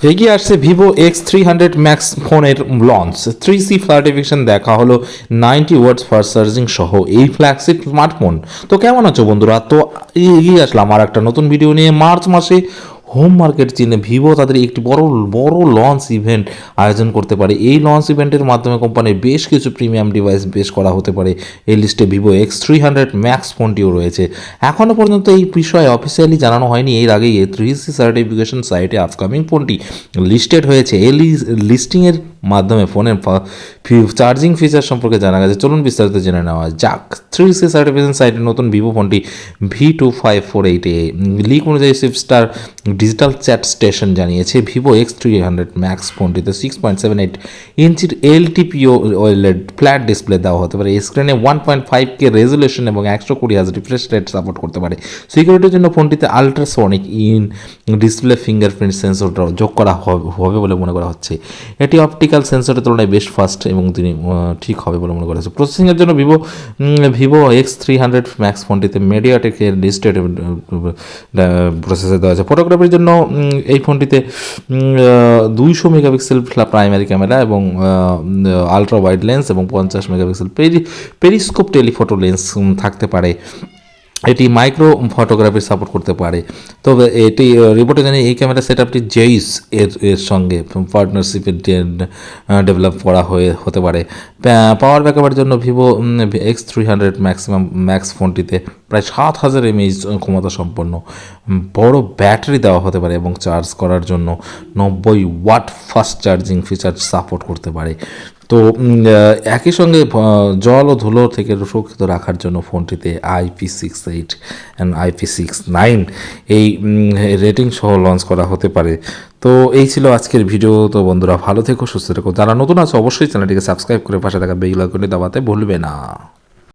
এগিয়ে আসছে Vivo X300 max ফোনের লঞ্চ। 3C সার্টিফিকেশন দেখা হলো, 90 ওয়াটস ফাস্ট চার্জিং সহ এই ফ্ল্যাগশিপ স্মার্টফোন। তো কেমন আছো বন্ধুরা? তো এগিয়ে আসলাম আর একটা নতুন ভিডিও নিয়ে। মার্চ মাসে হোম মার্কেট চীনে ভিভো তাদের একটি বড় বড় লঞ্চ ইভেন্ট আয়োজন করতে পারে। এই লঞ্চ ইভেন্টের মাধ্যমে কোম্পানির বেশ কিছু প্রিমিয়াম ডিভাইস বেশ করা হতে পারে। এই লিস্টে ভিভো X300 ম্যাক্স ফোনটিও রয়েছে। এখনও পর্যন্ত এই বিষয়ে অফিসিয়ালি জানানো হয়নি। এর আগেই এই 3C সার্টিফিকেশন সাইটে আপকামিং ফোনটি লিস্টেড হয়েছে। এই লিস্টিংয়ের মাধ্যমে ফোনের চার্জিং ফিচার সম্পর্কে জানা গেছে। চলুন বিস্তারিত জেনে নেওয়া যাক। 3C সার্টিফিকেশন সাইটের নতুন ভিভো ফোনটি V2548A লিক অনুযায়ী শিফস্টার ডিজিটাল চ্যাট স্টেশন জানিয়েছে ভিভো X300 ম্যাক্স ফোনটিতে 6.78 ইঞ্চির এলটিপিও ওএলইডি ফ্ল্যাট ডিসপ্লে দেওয়া হতে পারে। স্ক্রিনে 1.5K রেজুলেশন এবং 120Hz রিফ্রেশ রেট সাপোর্ট করতে পারে। সিকিউরিটির জন্য ফোনটিতে আল্ট্রাসনিক ডিসপ্লে ফিঙ্গারপ্রিন্ট সেন্সর যোগ করা হবে বলে মনে করা হচ্ছে। এটি অপটিক্যাল সেন্সরের তুলনায় বেশ ফাস্ট এবং তিনি ঠিক হবে বলে মনে করা হচ্ছে। প্রসেসিংয়ের জন্য ভিভো X300 ম্যাক্স ফোনটিতে মিডিয়াটেকের লিস্টেড প্রসেসর দেওয়া আছে। ফটোগ্রাফির জন্য এই ফোনটিতে 200 মেগাপিক্সেল প্রাইমারি ক্যামেরা এবং আলট্রা ওয়াইড লেন্স এবং 50 মেগাপিক্সেল পেরিস্কোপ টেলিফটো লেন্স থাকতে পারে। এটি মাইক্রো ফটোগ্রাফি সাপোর্ট করতে পারে। তবে এটি রিপোর্টে জানি এই ক্যামেরা সেট আপটি জেইস এর সঙ্গে পার্টনারশিপে ডেভেলপ করা হতে পারে। পাওয়ার ব্যাকআপের জন্য ভিভো X300 ম্যাক্স ফোনটিতে প্রায় 7000 mAh ক্ষমতা সম্পন্ন বড় ব্যাটারি দেওয়া হতে পারে এবং চার্জ করার জন্য 90 watt fast charging feature support করতে পারে। তো একই সঙ্গে জল ও ধুলো থেকে সুরক্ষিত রাখার জন্য ফোনটিতে IP68 অ্যান্ড IP69 এই রেটিং সহ লঞ্চ করা হতে পারে। তো এই ছিল আজকের ভিডিও। তো বন্ধুরা ভালো থেকো, সুস্থ থেকো। যারা নতুন আছে অবশ্যই চ্যানেলটিকে সাবস্ক্রাইব করে পাশে থাকা বেল আইকনটি দাবাতে ভুলবে না।